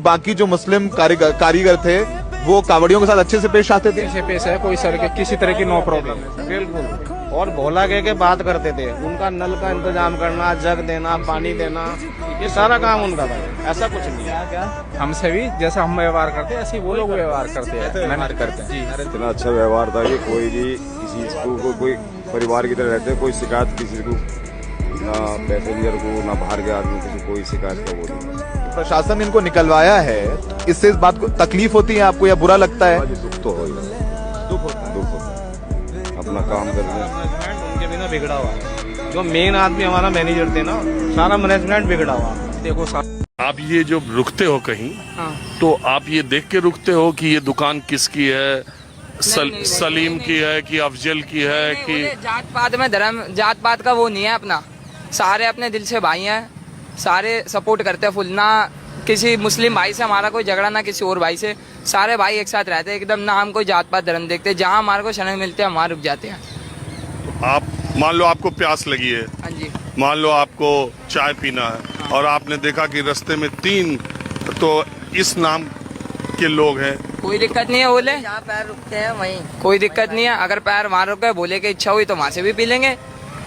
बाकी जो मुस्लिम कारीगर थे वो कावड़ियों के साथ अच्छे से पेश आते थे। अच्छे पेश है, कोई सर के किसी तरह की नो प्रॉब्लम। बिल्कुल। और भोला कह के बात करते थे, उनका नल का इंतजाम करना, जग देना, पानी देना, ये सारा काम उनका था। ऐसा कुछ नहीं है। हमसे भी जैसा हम व्यवहार करते हैं ऐसे ही वो लोग व्यवहार करते हैं। व्यवहार करते हैं जी। इतना अच्छा व्यवहार था कि कोई भी किसी को कोई परिवार की तरह रहते, कोई शिकायत किसी को, ना पैसेंजर को ना बाहर के आदमी किसी कोई शिकायत का वो नहीं। प्रशासन इनको निकलवाया है, इससे इस बात को तकलीफ होती है आपको या बुरा लगता है? दुख तो हो ही दुख होता है। दुख होता है। अपना काम करने उनके बिना बिगड़ा हुआ है। जो मेन आदमी हमारा मैनेजर थे ना, सारा मैनेजमेंट बिगड़ा हुआ। देखो आप ये जो रुकते हो कहीं, हाँ। तो आप ये देख के रुकते हो कि ये दुकान किसकी है, सलीम की है कि अफजल की है कि जात पात में धर्म जात पात का वो नहीं है अपना। सारे अपने दिल से भाई हैं, सारे सपोर्ट करते हैं फुल। ना किसी मुस्लिम भाई से हमारा कोई झगड़ा, ना किसी और भाई से। सारे भाई एक साथ रहते हैं एकदम। ना हम कोई जात पात धर्म देखते। जहाँ हमारे को क्षण मिलते हैं वहाँ रुक जाते हैं। आप मान लो आपको प्यास लगी है, हाँ जी। मान लो आपको चाय पीना है, और आपने देखा कि रास्ते में 3 तो इस नाम के लोग हैं, कोई दिक्कत नहीं है, बोले जहाँ पैर रुकते हैं वहीं कोई दिक्कत नहीं है। अगर पैर वहाँ रुक गए, बोले की इच्छा हुई तो वहाँ से भी पी लेंगे।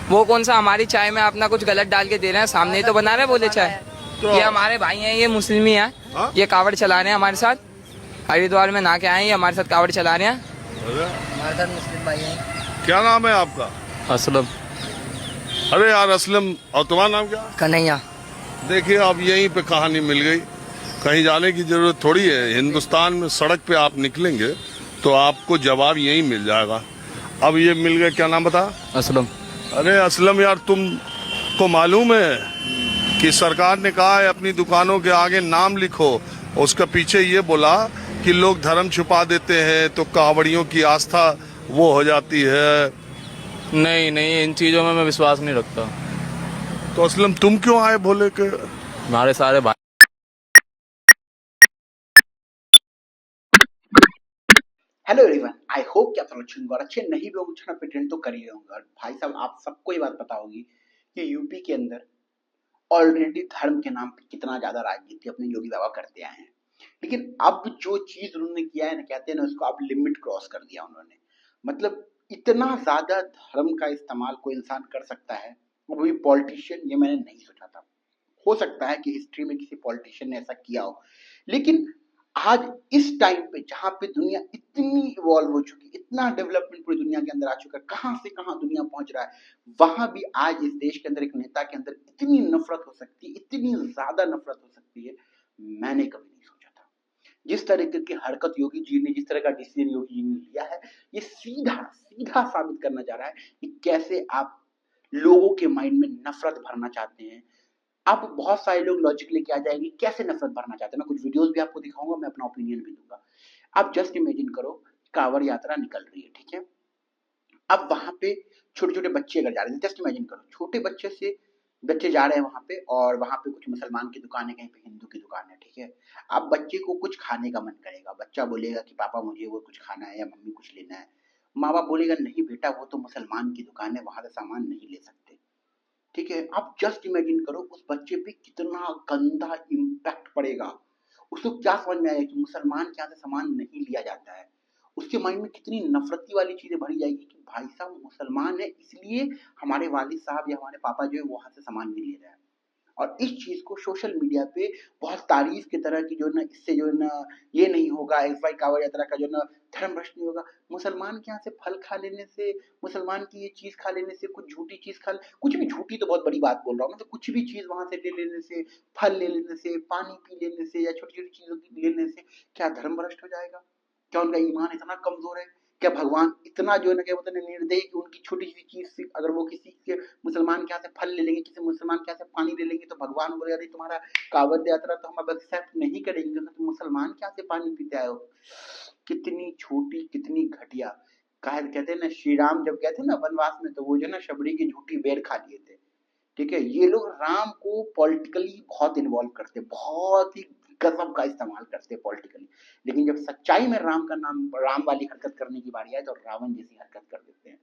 वो कौन सा हमारी चाय में अपना कुछ गलत डाल के दे रहे हैं? सामने ही तो बना रहे बोले चाय। ये हमारे भाई हैं, ये मुस्लिम ही हैं। ये कावड़ चला रहे हैं हमारे साथ, हरिद्वार में ना के आए, ये हमारे साथ कावड़ चला रहे हैं। हमारे साथ मुस्लिम भाई हैं। क्या नाम है आपका? असलम। अरे यार असलम, और तुम्हारा नाम क्या? कन्हैया। देखिए अब यहीं पे कहानी मिल गई, कहीं जाने की जरूरत थोड़ी है। हिंदुस्तान में सड़क पे आप निकलेंगे तो आपको जवाब यहीं मिल जाएगा। अब ये मिल गए, क्या नाम बता? असलम। अरे असलम यार, तुमको मालूम है कि सरकार ने कहा है अपनी दुकानों के आगे नाम लिखो। उसका पीछे ये बोला कि लोग धर्म छुपा देते हैं तो कावड़ियों की आस्था वो हो जाती है। नहीं नहीं, इन चीज़ों में मैं विश्वास नहीं रखता। तो असलम तुम क्यों आए भोले के? हमारे सारे भाई। हेलो एवरीवन, आई होप कि आप सब अच्छे होंगे, और अच्छे नहीं भी होंगे अच्छा प्रिटेंड तो कर ही होंगे। और भाई साहब, आप सबको ये बात पता होगी कि यूपी के अंदर ऑलरेडी धर्म के नाम पे कितना ज्यादा राजनीति अपने योगी बाबा करते आए हैं। लेकिन अब जो चीज उन्होंने किया है ना, कहते हैं ना, उसको अब लिमिट क्रॉस कर दिया उन्होंने। मतलब इतना ज्यादा धर्म का इस्तेमाल कोई इंसान कर सकता है, वो भी पॉलिटिशियन, ये मैंने नहीं सोचा था। हो सकता है कि हिस्ट्री में किसी पॉलिटिशियन ने ऐसा किया हो, लेकिन आज इस टाइम पे जहां पे दुनिया इतनी इवॉल्व हो चुकी, इतना डेवलपमेंट पूरी दुनिया के अंदर आ चुका है, कहां से कहां दुनिया पहुंच रहा है, वहां भी आज इस देश के अंदर एक नेता के अंदर इतनी नफरत हो सकती है, इतनी ज्यादा नफरत हो सकती है, मैंने कभी नहीं सोचा था। जिस तरह की हरकत योगी जी ने, जिस तरह का डिसीजन योगी जी ने लिया है, ये सीधा सीधा साबित करना चाह रहा है कि कैसे आप लोगों के माइंड में नफरत भरना चाहते हैं। अब बहुत सारे लोग लॉजिक लेके आ जाएंगे कैसे नफरत भरना चाहते हैं। मैं कुछ वीडियोस भी आपको दिखाऊंगा, मैं अपना ओपिनियन भी दूंगा। आप जस्ट इमेजिन करो, कांवड़ यात्रा निकल रही है, ठीक है। अब वहां पे छोटे छोटे बच्चे अगर जा रहे हैं, जस्ट इमेजिन करो, छोटे बच्चे जा रहे हैं वहां पे, और वहां पे कुछ मुसलमान की दुकान है, कहीं पे हिंदू की दुकान है, ठीक है। अब बच्चे को कुछ खाने का मन करेगा, बच्चा बोलेगा कि पापा मुझे वो कुछ खाना है या मम्मी कुछ लेना है। माँ बाप बोलेगा नहीं बेटा, वो तो मुसलमान की दुकान है, वहां से सामान नहीं ले सकते, ठीक है। आप जस्ट इमेजिन करो उस बच्चे पे कितना गंदा इम्पैक्ट पड़ेगा। उसको क्या समझ में आएगा कि मुसलमान के यहाँ से सामान नहीं लिया जाता है। उसके माइंड में कितनी नफरती वाली चीजें भरी जाएगी कि भाई साहब मुसलमान है इसलिए हमारे वालिद साहब या हमारे पापा जो है वहां से सामान नहीं ले रहे हैं। और इस चीज को सोशल मीडिया पे बहुत तारीफ की तरह की जो है ना, इससे जो है ना ये नहीं होगा, XY कांवड़ यात्रा का जो है ना धर्म भ्रष्ट नहीं होगा। मुसलमान के यहाँ से फल खा लेने से, मुसलमान की ये चीज खा लेने से, कुछ झूठी चीज कुछ भी, झूठी तो बहुत बड़ी बात बोल रहा हूँ, मतलब कुछ भी चीज वहां से ले लेने से, फल ले लेने से, पानी पी लेने से, या छोटी छोटी चीजों लेने से क्या धर्म भ्रष्ट हो जाएगा? क्या उनका ईमान इतना कमजोर है? क्या भगवान इतना जो है ना, क्या बोलते हैं, निर्दयी कि उनकी छोटी सी चीज से अगर वो किसी के मुसलमान के यहाँ से फल ले लेंगे, किसी मुसलमान के यहाँ से पानी ले लेंगे, तो भगवान बोले अरे तुम्हारा कांवड़ यात्रा तो हम अब एक्सेप्ट नहीं करेंगे, तो तुम मुसलमान के यहाँ से पानी पीते आए हो। कितनी छोटी, कितनी घटिया। कहते हैं ना, श्री राम जब गए थे ना वनवास में, तो वो जो ना शबरी की झूठी बेर खा लिए थे, ठीक है। ये लोग राम को पॉलिटिकली बहुत इन्वॉल्व करते, बहुत ही गजब का इस्तेमाल करते पॉलिटिकली, लेकिन जब सच्चाई में राम का नाम, राम वाली हरकत करने की बारी आए तो रावण जैसी हरकत कर देते हैं।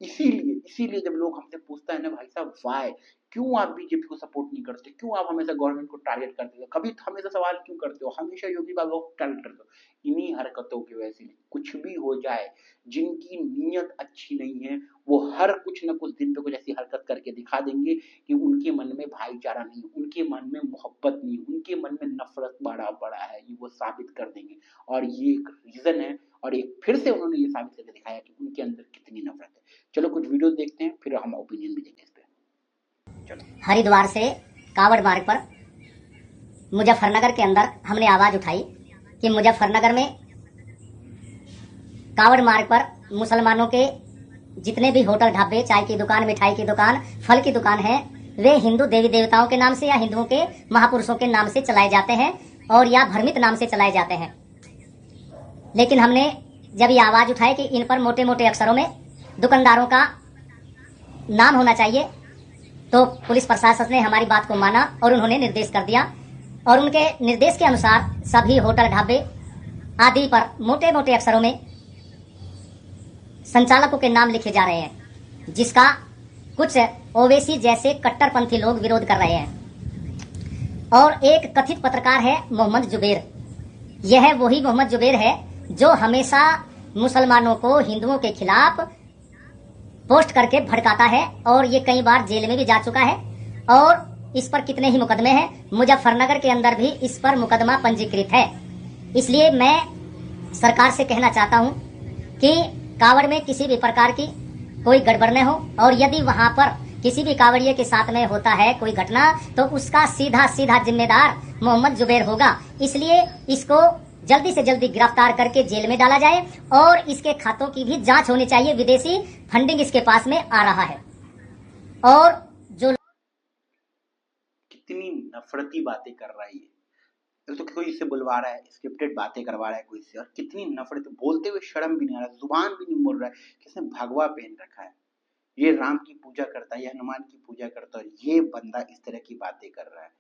इसीलिए जब लोग हमसे पूछता है ना भाई साहब वाई, क्यों आप बीजेपी को सपोर्ट नहीं करते, क्यों आप हमेशा गवर्नमेंट को टारगेट करते हो, कभी हमेशा सवाल क्यों करते हो, हमेशा योगी बाबा को टारगेट करते हो, इन्हीं हरकतों की वजह से। कुछ भी हो जाए, जिनकी नीयत अच्छी नहीं है वो हर कुछ न कुछ दिन पे कुछ ऐसी हरकत करके दिखा देंगे कि उनके मन में भाईचारा नहीं, उनके मन में मोहब्बत नहीं, उनके मन में नफरत बड़ा है, ये वो साबित कर देंगे। और ये एक रीजन है, और एक फिर से उन्होंने ये साबित करके दिखाया कि उनके अंदर कितनी नफरत है। चलो कुछ वीडियो देखते हैं, फिर हम ओपिनियन भी देंगे इस पे। चलो। हरिद्वार से कावड़ मार्ग पर मुजफ्फरनगर के अंदर हमने आवाज उठाई कि मुजफ्फरनगर में कावड़ मार्ग पर मुसलमानों के जितने भी होटल ढाबे, चाय की दुकान, मिठाई की दुकान, फल की दुकान है, वे हिंदू देवी देवताओं के नाम से या हिंदुओं के महापुरुषों के नाम से चलाए जाते हैं और या भ्रमित नाम से चलाए जाते हैं। लेकिन हमने जब ये आवाज उठाई कि इन पर मोटे मोटे अक्षरों में दुकानदारों का नाम होना चाहिए, तो पुलिस प्रशासन ने हमारी बात को माना और उन्होंने निर्देश कर दिया, और उनके निर्देश के अनुसार सभी होटल ढाबे आदि पर मोटे मोटे अक्षरों में संचालकों के नाम लिखे जा रहे हैं, जिसका कुछ ओवैसी जैसे कट्टरपंथी लोग विरोध कर रहे हैं। और एक कथित पत्रकार है मोहम्मद जुबैर, यह वही मोहम्मद जुबैर है जो हमेशा मुसलमानों को हिंदुओं के खिलाफ पोस्ट करके भड़काता है, और ये कई बार जेल में भी जा चुका है, और इस पर कितने ही मुकदमे हैं। मुजफ्फरनगर के अंदर भी इस पर मुकदमा पंजीकृत है। इसलिए मैं सरकार से कहना चाहता हूं कि कावड़ में किसी भी प्रकार की कोई गड़बड़ न हो, और यदि वहां पर किसी भी कावड़िये के साथ में होता है कोई घटना, तो उसका सीधा सीधा जिम्मेदार मोहम्मद जुबैर होगा। इसलिए इसको जल्दी से जल्दी गिरफ्तार करके जेल में डाला जाए, और इसके खातों की भी जांच होनी चाहिए। विदेशी फंडिंग इसके पास में आ रहा है, और जो कितनी नफरती बातें कर रहा है ये, तो कोई इससे बुलवा रहा है, स्क्रिप्टेड बातें करवा रहा है कोई से, और कितनी नफरत, बोलते हुए शर्म भी नहीं आ रहा, जुबान भी नहीं बोल रहा है, किसने भगवा पहन रखा है, ये राम की पूजा करता है, ये हनुमान की पूजा करता है, ये बंदा इस तरह की बातें कर रहा है।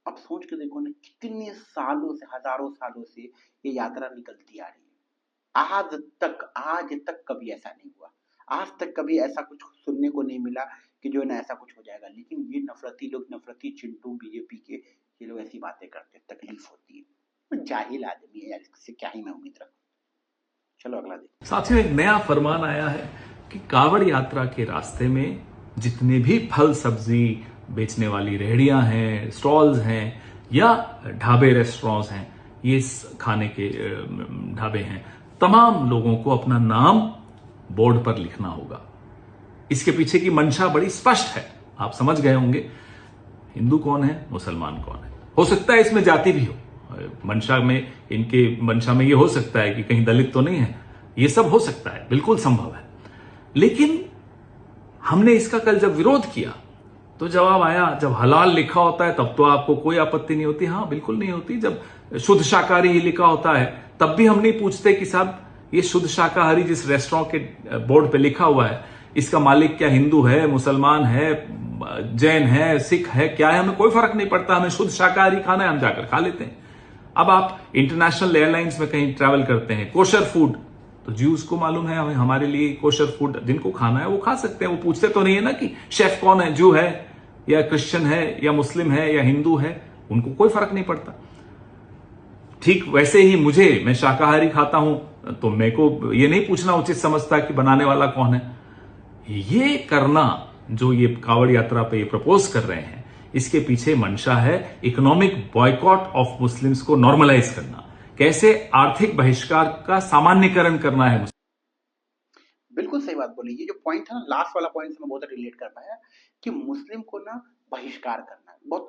अब सोच के देखो ना, कितने सालों से, हजारों सालों से ये यात्रा निकलती आ रही है, आज तक कभी ऐसा नहीं हुआ, आज तक कभी ऐसा कुछ सुनने को नहीं मिला कि जो है ना ऐसा कुछ हो जाएगा। लेकिन ये नफरती लोग, नफरती चिंटू बीजेपी के, ये लोग ऐसी बातें करते, तकलीफ होती है। जाहिल आदमी है यार, इससे क्या ही मैं उम्मीद रखूं। चलो अगला देखो। साथियों, एक नया फरमान आया है कि कावड़ यात्रा के रास्ते में जितने भी फल सब्जी बेचने वाली रेहड़ियां हैं, स्टॉल्स हैं, या ढाबे रेस्टोरेंट्स हैं, ये खाने के ढाबे हैं, तमाम लोगों को अपना नाम बोर्ड पर लिखना होगा। इसके पीछे की मंशा बड़ी स्पष्ट है, आप समझ गए होंगे। हिंदू कौन है, मुसलमान कौन है। हो सकता है इसमें जाति भी हो, मंशा में, इनके मंशा में ये हो सकता है कि कहीं दलित तो नहीं है, ये सब हो सकता है, बिल्कुल संभव है। लेकिन हमने इसका कल जब विरोध किया तो जवाब आया, जब हलाल लिखा होता है तब तो आपको कोई आपत्ति नहीं होती। हाँ, बिल्कुल नहीं होती। जब शुद्ध शाकाहारी ही लिखा होता है तब भी हम नहीं पूछते कि साहब ये शुद्ध शाकाहारी जिस रेस्टोरेंट के बोर्ड पे लिखा हुआ है, इसका मालिक क्या हिंदू है, मुसलमान है, जैन है, सिख है, क्या है, हमें कोई फर्क नहीं पड़ता। हमें शुद्ध शाकाहारी खाना है, हम जाकर खा लेते हैं। अब आप इंटरनेशनल एयरलाइंस में कहीं ट्रैवल करते हैं, कोशर फूड, तो ज्यूज को मालूम है, हमारे लिए कोशर फूड जिनको खाना है वो खा सकते हैं। वो पूछते तो नहीं है ना कि शेफ कौन है, जू है या क्रिश्चियन है या मुस्लिम है या हिंदू है, उनको कोई फर्क नहीं पड़ता। ठीक वैसे ही मैं शाकाहारी खाता हूं तो मेरे को ये नहीं पूछना उचित समझता कि बनाने वाला कौन है। ये करना जो ये कावड़ यात्रा पे ये प्रपोज कर रहे हैं, इसके पीछे मंशा है इकोनॉमिक बॉयकॉट ऑफ मुस्लिम्स को नॉर्मलाइज करना, कैसे आर्थिक बहिष्कार का सामान्यकरण करना है। बिल्कुल सही बात बोली। ये जो पॉइंट था ना, लास्ट वाला पॉइंट से मैं बहुत रिलेट कर पाया कि मुस्लिम को ना बहिष्कार करना, बहुत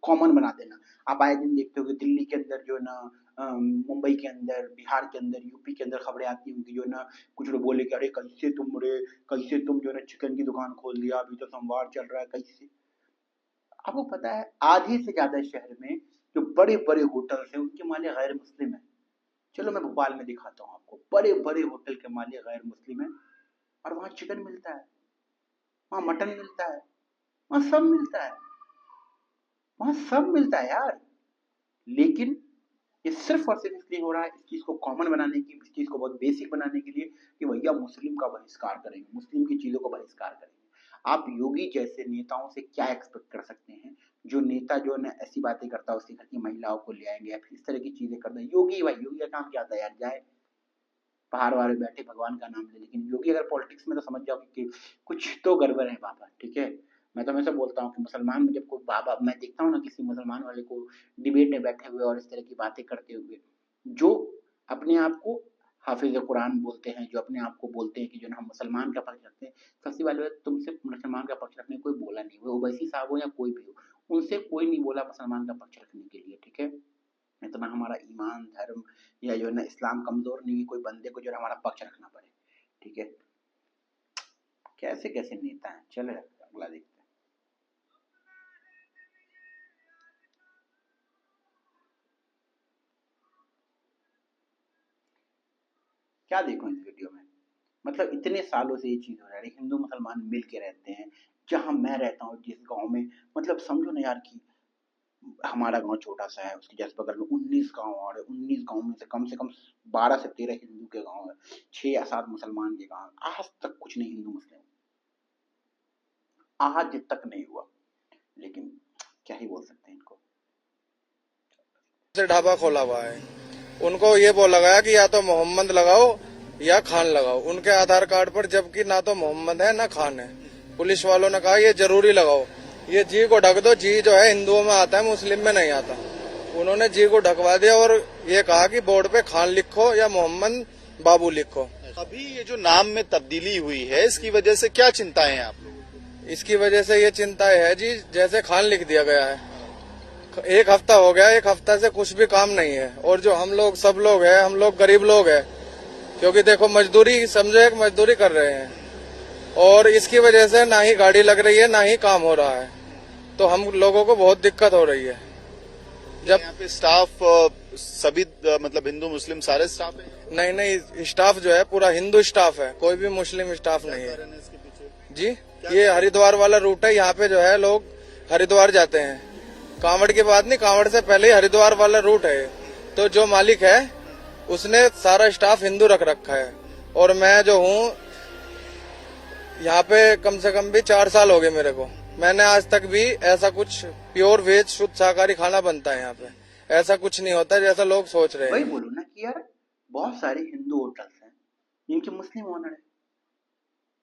कॉमन बना देना। आप आए दिन देखते हो दिल्ली के अंदर जो है ना, मुंबई के अंदर, बिहार के अंदर, यूपी के अंदर खबरें आती होंगी जो है ना, कुछ लोग बोले कि अरे कैसे तुम जो है ना चिकन की दुकान खोल दिया, अभी तो सोमवार चल रहा है, कैसे। आपको पता है आधे से ज्यादा शहर में जो बड़े बड़े होटल है उनके मालिक गैर मुस्लिम है। चलो मैं भोपाल में दिखाता हूँ आपको, बड़े बड़े होटल के मालिक गैर मुस्लिम है, और वहां चिकन मिलता है, वहां मटन मिलता है, वहां सब मिलता है यार। लेकिन ये सिर्फ और सिर्फ इसलिए हो रहा है, इस चीज को कॉमन बनाने की, इस चीज को बहुत बेसिक बनाने के लिए कि भैया मुस्लिम का बहिष्कार करेंगे, मुस्लिम की चीजों को बहिष्कार करेंगे। आप योगी जैसे नेताओं से क्या एक्सपेक्ट कर सकते हैं, जो नेता जो है ऐसी बातें करता है, उसके घर की महिलाओं को ले आएंगे या फिर इस तरह की चीजें करते हैं। योगी भाई, योगी का काम क्या था यार, जाए पहाड़ वाले बैठे भगवान का नाम ले, लेकिन योगी अगर पॉलिटिक्स में तो समझ जाओ कि कुछ तो गड़बड़ है बाबा, ठीक है। मैं तो हमेशा बोलता हूँ कि मुसलमान में जब कोई बाबा, मैं देखता हूँ ना किसी मुसलमान वाले को डिबेट में बैठे हुए और इस तरह की बातें करते हुए, जो अपने आप को हाफिज कुरान बोलते हैं, जो अपने आप को बोलते हैं कि जो हम मुसलमान का पक्ष रखते हैं, सबसे पहले तुमसे मुसलमान का पक्ष रखने कोई बोला नहीं, वो ओवैसी साहब हो या कोई भी हो, उनसे कोई नहीं बोला मुसलमान का पक्ष रखने के लिए, ठीक है। इतना हमारा ईमान धर्म या जो है ना इस्लाम कमजोर नहीं है कोई बंदे को जो है हमारा पक्ष रखना पड़े, ठीक है। कैसे कैसे नेता हैं, चले अगला देखते हैं। क्या देखो इस वीडियो में, मतलब इतने सालों से ये चीज हो रहा है, हिंदू मुसलमान मिल के रहते हैं। जहां मैं रहता हूँ जिस गांव में, मतलब समझो ना यार कि हमारा गांव छोटा सा है, उसके जस्ट बगल में 19 गांव और 19 गांव में से कम 12 से 13 हिंदू के गांव है, 6 या 7 मुसलमान के गांव। आज तक कुछ नहीं हिंदू मुस्लिम, आज तक नहीं हुआ, लेकिन क्या ही बोल सकते हैं इनको। ढाबा खोला हुआ है, उनको ये बोला गया कि या तो मोहम्मद लगाओ या खान लगाओ उनके आधार कार्ड पर, जबकि ना तो मोहम्मद है ना खान है। पुलिस वालों ने कहा ये जरूरी लगाओ, ये जी को ढक दो, जी जो है हिंदुओं में आता है मुस्लिम में नहीं आता। उन्होंने जी को ढकवा दिया और ये कहा कि बोर्ड पे खान लिखो या मोहम्मद बाबू लिखो। अभी ये जो नाम में तब्दीली हुई है, इसकी वजह से क्या चिंताएं हैं आप लोग? इसकी वजह से ये चिंता है जी, जैसे खान लिख दिया गया है, 1 हफ्ता हो गया, 1 हफ्ता से कुछ भी काम नहीं है। और जो हम लोग सब लोग हैं, हम लोग गरीब लोग हैं, क्योंकि देखो मजदूरी, समझो एक मजदूरी कर रहे हैं, और इसकी वजह से ना ही गाड़ी लग रही है ना ही काम हो रहा है, तो हम लोगों को बहुत दिक्कत हो रही है। जब यहाँ पे स्टाफ सभी मतलब हिंदू मुस्लिम सारे स्टाफ है? नहीं, स्टाफ जो है पूरा हिंदू स्टाफ है, कोई भी मुस्लिम स्टाफ नहीं है जी। ये हरिद्वार वाला रूट है, यहाँ पे जो है लोग हरिद्वार जाते हैं, कांवड़ की बात नहीं, कांवड़ से पहले ही हरिद्वार वाला रूट है। तो जो मालिक है उसने सारा स्टाफ हिंदू रख रखा है, और मैं जो हूँ यहाँ पे कम से कम भी 4 साल हो गए मेरे को। मैंने आज तक भी ऐसा कुछ प्योर वेज शुद्ध शाकाहारी खाना बनता है यहाँ पे, ऐसा कुछ नहीं होता जैसा लोग सोच रहे हैं। वही बोलो ना कि यार बहुत सारे हिंदू होटल्स हैं जिनके मुस्लिम ओनर है,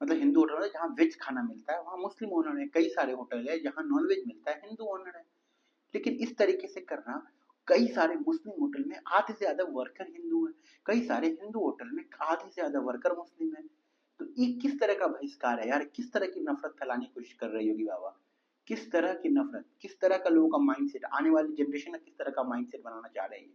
मतलब हिंदू होटल है जहाँ वेज खाना मिलता है वहाँ मुस्लिम ओनर है, कई सारे होटल है जहाँ नॉन वेज मिलता है हिंदू ओनर है। लेकिन इस तरीके से करना, कई सारे मुस्लिम होटल में आधे से ज्यादा वर्कर हिंदू है, कई सारे हिंदू होटल में आधे से ज्यादा वर्कर मुस्लिम है। तो ये किस तरह का बहिष्कार है यार, किस तरह की नफरत फैलाने की कोशिश कर रहे योगी बाबा, किस तरह की नफरत, किस तरह का लोगों का माइंडसेट, आने वाली जनरेशन का किस तरह का माइंडसेट बनाना चाह रहे हैं।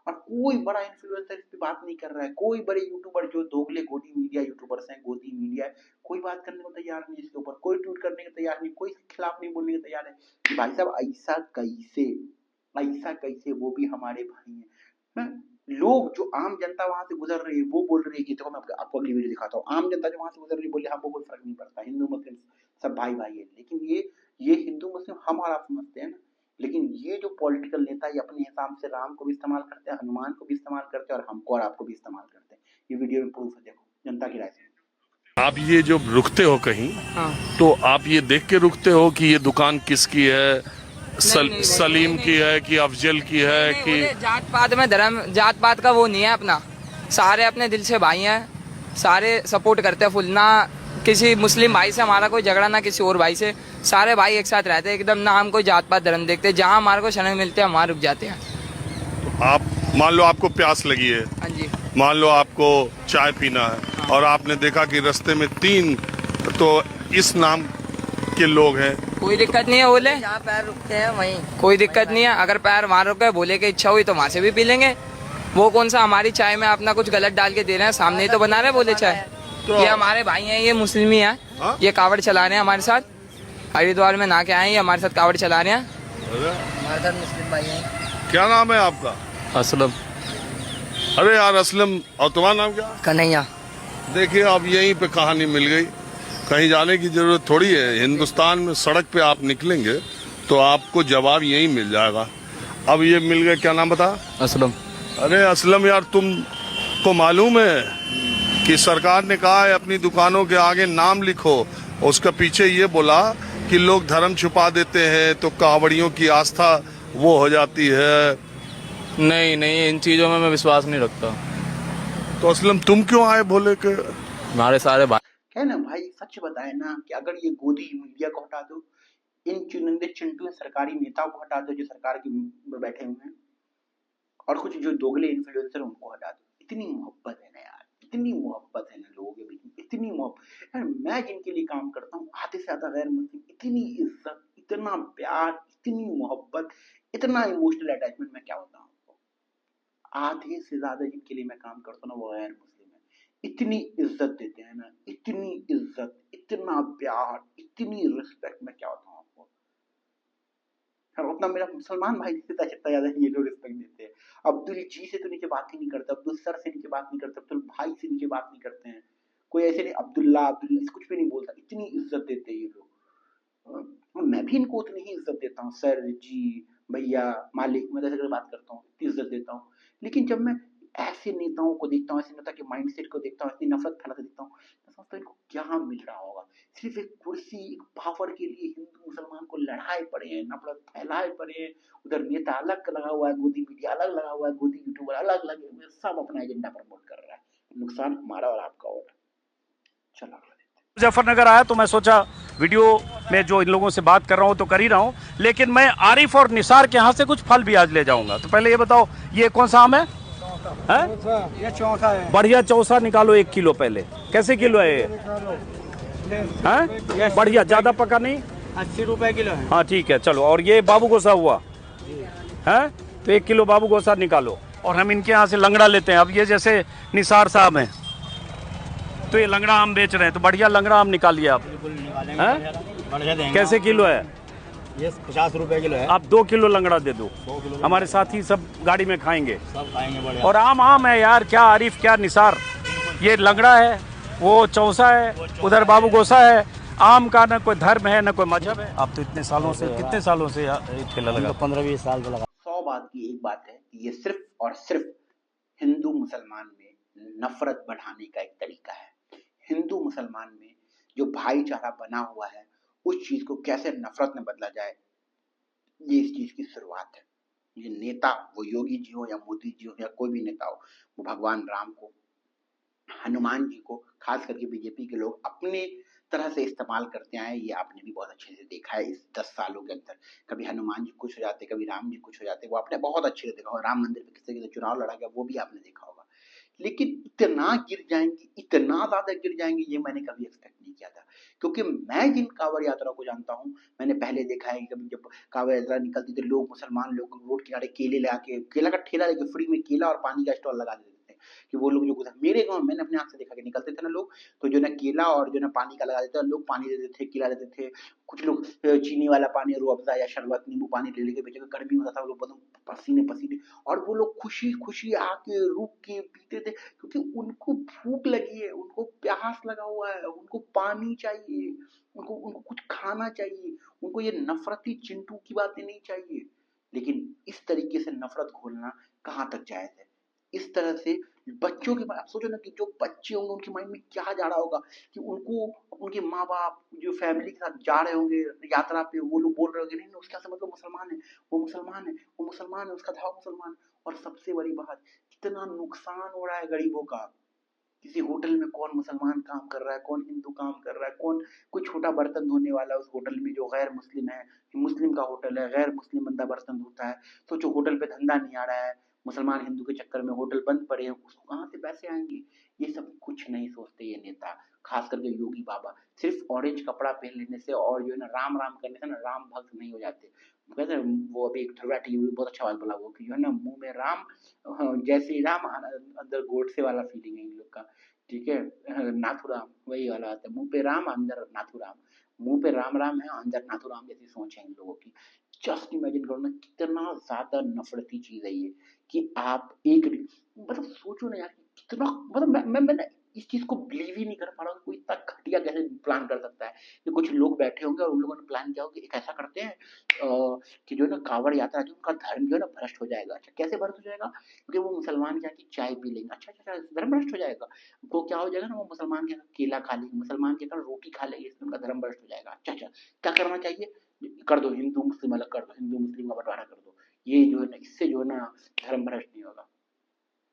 और कोई बड़ा इन्फ्लुएंसर इस पे बात नहीं कर रहा है, कोई बड़े यूट्यूबर जो दोगले गोदी मीडिया यूट्यूबर्स हैं, गोदी मीडिया, कोई बात करने को तैयार नहीं, इसके ऊपर कोई ट्वीट करने को तैयार नहीं, कोई खिलाफ नहीं बोलने को तैयार है कि भाई साहब ऐसा कैसे, वो भी हमारे भाई हैं। लोग जो आम जनता वहां से गुजर रही है वो बोल रही है कि देखो मैं आपको अगली वीडियो दिखाता हूँ, आम जनता जो वहां से गुजर रही है बोले हमको कोई फर्क नहीं पड़ता, हिंदू मुस्लिम सब भाई भाई है। लेकिन ये हिंदू मुस्लिम हम और आप समझते हैं ना, लेकिन ये जो पॉलिटिकल नेता ये अपने हिसाब से राम को भी इस्तेमाल करते हैं, हनुमान को भी इस्तेमाल करते हैं और हमको और आपको भी इस्तेमाल करते हैं। ये वीडियो में प्रूफ है, देखो जनता की राय से। आप ये जो रुकते हो कहीं, तो आप ये देख के रुकते हो कि ये दुकान किसकी है, सलीम की है कि अफजल की है कि जात पात में धर्म जात पात का वो नहीं है अपना, सारे अपने दिल से भाई हैं, सारे सपोर्ट करते हैं फुल, ना किसी मुस्लिम भाई से हमारा कोई झगड़ा ना किसी और भाई से, सारे भाई एक साथ रहते हैं एकदम, ना हम कोई जात पात धर्म देखते, जहाँ हमारे को शरण मिलते हैं वहाँ रुक जाते हैं। तो आप मान लो आपको प्यास लगी है, हाँ जी, मान लो आपको चाय पीना है, और आपने देखा कि रास्ते में 3 तो इस नाम के लोग हैं, कोई दिक्कत नहीं है, बोले जहाँ पैर रुकते हैं वहीं, कोई दिक्कत नहीं है, अगर पैर वहाँ रुक गए बोले की इच्छा हुई तो वहाँ से भी पी लेंगे। वो कौन सा हमारी चाय में अपना कुछ गलत डाल के दे रहे हैं, सामने ही तो बना रहे बोले चाय। ये हमारे भाई हैं, ये मुस्लिम ही हैं, ये कावड़ चला रहे हैं हमारे साथ, हरिद्वार में ना के आए, ये हमारे साथ कावड़ चला रहे हैं। हमारे साथ मुस्लिम भाई हैं। क्या नाम है आपका? असलम। अरे यार असलम, और तुम्हारा नाम क्या? कन्हैया। देखिए अब यहीं पे कहानी मिल गई, कहीं जाने की जरूरत थोड़ी है। हिंदुस्तान में सड़क पे आप निकलेंगे तो आपको जवाब यहीं मिल जाएगा। अब ये मिल गया, क्या नाम बता? असलम। अरे असलम यार, तुमको मालूम है कि सरकार ने कहा है अपनी दुकानों के आगे नाम लिखो। उसका पीछे ये बोला कि लोग धर्म छुपा देते हैं तो कावड़ियों की आस्था वो हो जाती है। नहीं नहीं, इन चीजों में मैं विश्वास नहीं रखता। तो असलम तुम क्यों आए बोले के? हमारे सारे भाई क्या है ना भाई, सच बताए ना कि अगर ये गोदी मीडिया को हटा दो, इन चुनिंदे चिंटू सरकारी नेताओं को हटा दो जो सरकार के में बैठे हुए हैं, और कुछ जो दोगले इन्फ्लुएंसर उनको हटा दो, इतनी मोहब्बत है ना यार, इतनी मोहब्बत है ना लोगों के बीच में, इतनी मोहब्बत यार। मैं जिनके लिए काम करता हूँ आधे से ज्यादा गैर मुस्लिम, इतनी इज्जत, इतना प्यार, इतनी मोहब्बत, इतना इमोशनल अटैचमेंट, मैं क्या बताऊँ आपको। आधे से ज्यादा जिनके लिए मैं काम करता हूँ ना वो गैर मुस्लिम है, इतनी इज्जत देते हैं ना, इतनी इज्जत, इतना प्यार, इतनी रिस्पेक्ट, मैं क्या बताऊँ आपको। और उतना मेरा मुसलमान भाई जितना जितना ज्यादा ये लोग रिस्पेक्ट देते हैं। अब्दुल जी से तो नीचे बात ही नहीं करते, अब्दुल सर से नीचे बात नहीं करते, अब्दुल भाई से नीचे बात नहीं करते हैं, कोई ऐसे नहीं अब्दुल्ला अब्दुल्ला कुछ भी नहीं बोलता, इतनी इज्जत देते हैं ये लोग। मैं भी इनको उतनी ही इज्जत देता हूँ, सर जी भैया मालिक, मैं जैसे बात करता हूँ इतनी इज्जत देता हूँ। लेकिन जब मैं ऐसे नेताओं को देखता हूँ, ऐसे नेता के माइंडसेट को देखता हूँ, ऐसी नफरत फैलाते देखता हूँ, मैं सोचता हूँ इनको क्या मिल रहा होगा। सिर्फ एक कुर्सी, एक पावर के लिए हिंदू मुसलमान को लड़ाए पड़े हैं, नफरत फैलाए पड़े हैं। उधर नेता अलग लगा हुआ है, गोदी मीडिया अलग लगा हुआ है, गोदी यूट्यूबर अलग लगे हुए, सब अपना एजेंडा प्रमोट कर रहा है। नुकसान हमारा और आपका हो रहा है। चलो मुजफ्फरनगर आया तो मैं सोचा वीडियो में जो इन लोगों से बात कर रहा हूँ तो कर ही रहा हूँ, लेकिन मैं आरिफ और निसार के यहाँ से कुछ फल भी आज ले जाऊंगा। तो पहले ये बताओ, ये कौन सा आम है? ये चौथा है। बढ़िया चौसा निकालो 1 किलो पहले। कैसे किलो है ये? बढ़िया, ज्यादा पका नहीं? 80 रुपए किलो है। हाँ ठीक है, चलो। और ये बाबू गोसा हुआ है तो 1 किलो बाबू गोसा निकालो। और हम इनके यहाँ से लंगड़ा लेते हैं। अब ये जैसे निसार साहब हैं तो ये लंगड़ा आम बेच रहे हैं, तो बढ़िया लंगड़ा आम निकालिए आप। कैसे किलो है ये? 50 रुपए किलो है। आप 2 किलो लंगड़ा दे दो, हमारे साथी सब गाड़ी में खाएंगे, सब खाएंगे। और आम आम है यार, क्या आरिफ क्या निसार, ये लंगड़ा है, वो चौसा है, उधर बाबू गोसा है। आम का न कोई धर्म है न कोई मजहब है। आप तो इतने सालों से, कितने सालों से ठेला लगा? 15-20 साल से लगा। 100 बात की एक बात है कि ये सिर्फ और सिर्फ हिंदू मुसलमान में नफरत बढ़ाने का एक तरीका है। हिंदू मुसलमान में जो भाईचारा बना हुआ है उस चीज को कैसे नफरत में बदला जाए, ये इस चीज की शुरुआत है। ये नेता, वो योगी जी हो या मोदी जी हो या कोई भी नेता हो, वो भगवान राम को, हनुमान जी को, खास करके बीजेपी के लोग अपने तरह से इस्तेमाल करते आए। ये आपने भी बहुत अच्छे से देखा है इस 10 सालों के अंदर। कभी हनुमान जी कुछ हो जाते, कभी राम जी कुछ हो जाते, वो आपने बहुत अच्छे से देखा होगा। राम मंदिर पे किसी चुनाव लड़ा गया वो भी आपने देखा होगा। लेकिन इतना गिर जाएंगे, इतना ज्यादा गिर जाएंगे, ये मैंने कभी एक्सपेक्ट नहीं किया था। क्योंकि मैं जिन कांवड़ यात्रा को जानता हूँ, मैंने पहले देखा है कि कभी जब कांवड़ यात्रा निकलती थी, लोग मुसलमान लोग रोड किनारे केले लगा के, केला का ठेला लेके फ्री में केला और पानी का स्टॉल लगा देते थे कि वो लोग जो गुजर, मेरे गाँव मैंने अपने आंख से देखा कि निकलते थे ना लोग, तो जो ना केला और जो ना पानी का लगा देते थे, लोग पानी देते थे, केला देते थे। कुछ लोग चीनी वाला पानी, रूह अफ़ज़ा या शरबत, नींबू पानी ले लेके बेचे। गर्मी होता था, वो लोग एकदम पसीने पसीने, और वो लोग खुशी खुशी आके रुक के पीते थे, क्योंकि उनको भूख लगी है, उनको प्यास लगा हुआ है, उनको पानी चाहिए, उनको उनको कुछ खाना चाहिए, उनको ये नफरती चिंटू की बातें नहीं चाहिए। लेकिन इस तरीके से नफरत घोलना कहाँ तक जायज है? इस तरह से बच्चों के, आप सोचो ना कि जो बच्चे होंगे उनके माइंड में क्या जा रहा होगा कि उनको उनके माँ बाप जो फैमिली के साथ जा रहे होंगे यात्रा पे, वो लोग बोल रहे होंगे नहीं उसका समझ लो मुसलमान है, वो मुसलमान है, वो मुसलमान है, उसका धावा मुसलमान है। और सबसे बड़ी बात, कितना नुकसान हो रहा है गरीबों का। किसी होटल में कौन मुसलमान काम कर रहा है, कौन हिंदू काम कर रहा है, कौन कोई छोटा बर्तन धोने वाला उस होटल में जो गैर मुस्लिम है, मुस्लिम का होटल है, गैर मुस्लिम बंदा बर्तन धोता है। सोचो होटल पे धंधा नहीं आ रहा है, मुसलमान हिंदू के चक्कर में होटल बंद पड़े हैं, उसको कहाँ से पैसे आएंगे? ये सब कुछ नहीं सोचते ये नेता, खास करके योगी बाबा। सिर्फ ऑरेंज कपड़ा पहन लेने से और जो है ना राम राम करने से ना राम भक्त नहीं हो जाते। कहते हैं वो अभी एक ध्रुवा टीवी बहुत अच्छा बात बोला, वो कि जो है ना मुंह में राम जय श्री राम अंदर गोडसे वाला फीलिंग है इन लोग का। ठीक है, नाथुराम वही वाला आता है, मुंह पे राम अंदर नाथुराम, मुंह पे राम राम है अंदर नाथुराम जैसी सोच है इन लोगों की। जस्ट इमेजिन करो ना कितना ज्यादा नफरती चीज है ये कि आप एक, मतलब सोचो ना यार कितना, मतलब मैंने इस चीज को बिलीव ही नहीं कर पा रहा हूँ, कोई इतना घटिया कैसे प्लान कर सकता है। कि कुछ लोग बैठे होंगे और उन लोगों ने प्लान किया होगा कि एक ऐसा करते हैं कि जो है ना कांवड़ यात्रा जो उनका धर्म जो है ना भ्रष्ट हो जाएगा। अच्छा कैसे भ्रष्ट हो जाएगा? क्योंकि वो मुसलमान के यहाँ की चाय पी लेंगे। अच्छा अच्छा अच्छा, धर्म भ्रष्ट हो जाएगा। तो क्या हो जाएगा ना, वो मुसलमान के यहाँ केला खा लेंगे, मुसलमान के यहाँ रोटी खा लेंगे, इससे उनका धर्म भ्रष्ट हो जाएगा। अच्छा अच्छा, क्या करना चाहिए? कर दो हिंदू मुस्लिम अलग कर दो, हिंदू मुस्लिम का बंटवारा कर दो। ये जो है ना, इससे जो है ना धर्म भ्रष्ट नहीं होगा।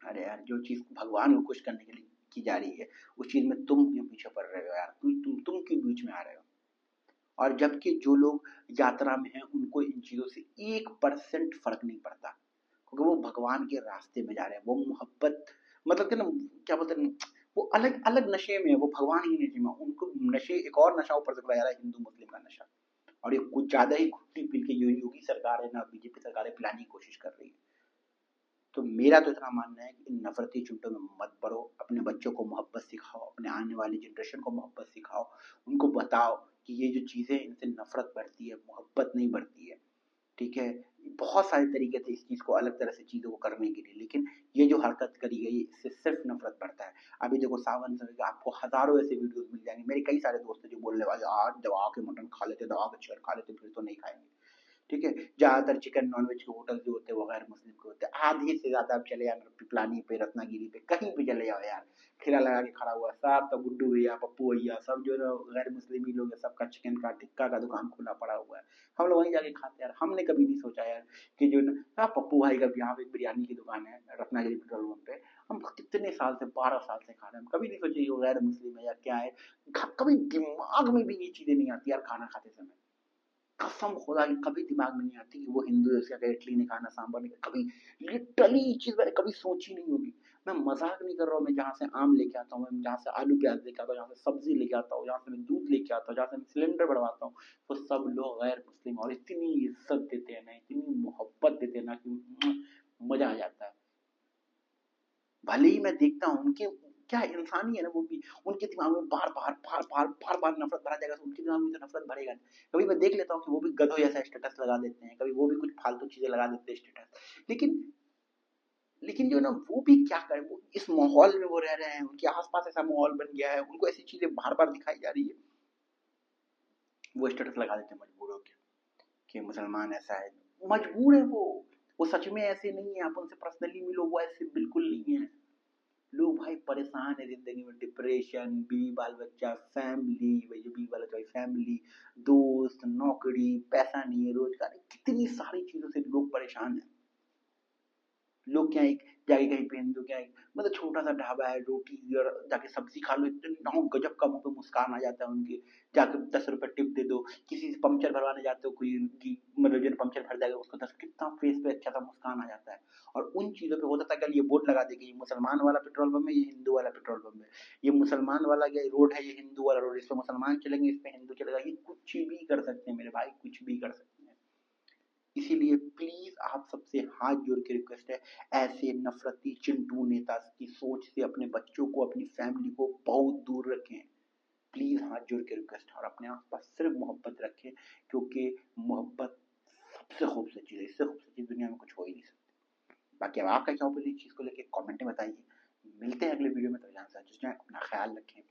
अरे यार, जो चीज भगवान को खुश करने के लिए की जा रही है, उस चीज में तुम क्यों पीछे पड़ रहे हो यार? तुम क्यों बीच में आ रहे हो? और जबकि जो लोग यात्रा में हैं उनको इन चीजों से 1% फर्क नहीं पड़ता, क्योंकि वो भगवान के रास्ते में जा रहे हैं। वो मोहब्बत मतलब कि ना, क्या बोलते हैं, वो अलग अलग नशे में है, वो भगवान ही नशे में। उनको नशे, एक और नशा ऊपर से बताया जा रहा है, हिंदू मुस्लिम का नशा। और ये कुछ ज्यादा ही घुट्टी पी के योगी सरकार है ना, बीजेपी सरकार है, पिलाने की कोशिश कर रही है। तो मेरा तो इतना मानना है कि इन नफरती चुंटों में मत पड़ो, अपने बच्चों को मोहब्बत सिखाओ, अपने आने वाली जनरेशन को मोहब्बत सिखाओ, उनको बताओ कि ये जो चीज़ें इनसे नफरत बढ़ती है, मोहब्बत नहीं बढ़ती है। ठीक है, बहुत सारे तरीके थे इस चीज़ को अलग तरह से चीज़ों को करने के लिए, लेकिन ये जो हरकत करी गई इससे सिर्फ नफरत बढ़ता है। अभी देखो सावन से आपको हजारों ऐसे वीडियोस मिल जाएंगे। मेरे कई सारे दोस्त हैं जो बोलने वाले आज दवा के मटन खा लेते, दवा के चिकन खा लेते, फिर तो नहीं खाएंगे। ठीक है, ज्यादातर चिकन नॉनवेज के होटल जो होते हैं वो गैर मुस्लिम के होते हैं। आधे से ज्यादा आप चले जाओ पिपलानी पे, रत्नागिरी पे, कहीं पे चले जाओ यार, ठेला लगा के खड़ा हुआ सब तो गुड्डू भैया, पप्पू भैया, सब जो है गैर मुस्लिम ही लोग हैं, सबका चिकन का टिक्का का दुकान खुला पड़ा हुआ है। हम लोग वहीं जाके खाते हैं यार। हमने कभी नहीं सोचा यार कि जो ना पप्पू भाई का यहाँ पे बिरयानी की दुकान है रत्नागिरी पेट्रोल पंप पे, हम कितने साल से 12 साल से खा रहे हैं, हम कभी नहीं सोचे ये गैर मुस्लिम है या क्या है। कभी दिमाग में भी ये चीजें नहीं आती यार खाना खाते समय। कसम खुदा की कभी दिमाग में नहीं आती कि वो हिंदू है, उसका इडली नहीं खाना, सांभर नहीं, कभी लिटरली ये चीज मैंने कभी सोची नहीं होगी। मैं मजाक नहीं कर रहा हूँ। मैं जहाँ से आम लेके आता हूँ, मैं जहाँ से आलू प्याज लेके आता हूँ, जहाँ से सब्जी लेके आता हूँ, जहाँ से मैं दूध लेके आता हूँ, जहाँ से मैं सिलेंडर बढ़वाता हूँ, वो सब लोग गैर मुस्लिम और इतनी इज्जत देते हैं ना, इतनी मोहब्बत देते हैं ना कि मजा आ जाता है। भले ही मैं देखता हूँ उनके, क्या इंसान ही है ना वो भी, उनके दिमाग में बार बार नफरत भरा जाएगा तो उनके दिमाग में तो नफरत भरेगा नहीं। कभी मैं देख लेता हूँ कि वो भी गधों जैसा स्टेटस लगा देते हैं, कभी वो भी कुछ फालतू चीजें लगा देते हैं स्टेटस। लेकिन जो ना वो भी क्या करें, वो इस माहौल में वो रह रहे हैं, उनके आसपास ऐसा माहौल बन गया है, उनको ऐसी चीजें बार बार दिखाई जा रही है, वो स्टेटस लगा देते हैं मजबूर होकर कि मुसलमान ऐसा है। मजबूर है वो सच में ऐसे नहीं है। आप उनसे पर्सनली मिलो, वो ऐसे बिल्कुल नहीं है। लोग भाई परेशान है जिंदगी में, डिप्रेशन, बीवी बाल बच्चा, फैमिली, वही बीवी बाल बच्चा, फैमिली, दोस्त, नौकरी, पैसा नहीं है, रोजगार, कितनी सारी चीजों से लोग परेशान है। लोग क्या एक जाके कहीं पे हिंदू क्या मतलब छोटा सा ढाबा है, रोटी और जाके सब्जी खा लो, इतना गजब का मुंह पे मुस्कान आ जाता है उनके। जाके 10 रुपए टिप दे दो, किसी से पंचर भरवाने जाते हो, कोई की मतलब जो पंचर भर जाएगा उसको 10, कितना फेस पे अच्छा सा मुस्कान आ जाता है। और उन चीजों पे होता था कल ये बोर्ड लगा देगी, ये मुसलमान वाला पेट्रोल पंप है, ये हिंदू वाला पेट्रोल पंप है, ये मुसलमान वाला ये रोड है, ये हिंदू वाला रोड, इस पे मुसलमान चलेंगे, इस पे हिंदू चलेगा। ये कुछ भी कर सकते हैं मेरे भाई, कुछ भी कर सकते हैं। इसीलिए प्लीज आप सबसे हाथ जोड़ के रिक्वेस्ट है, ऐसे नफरती चिंटू नेता की सोच से अपने बच्चों को, अपनी फैमिली को बहुत दूर रखें। प्लीज हाथ जोड़ के रिक्वेस्ट है, और अपने आसपास सिर्फ मोहब्बत रखें, क्योंकि मोहब्बत सबसे खूबसूरत चीज है, इससे खूबसूरत चीज दुनिया में कुछ हो ही नहीं सकती। बाकी अब आपका क्या ओपिनियन चीज को लेके कमेंट में बताइए। मिलते हैं अगले वीडियो में, तो जान अपना ख्याल रखें।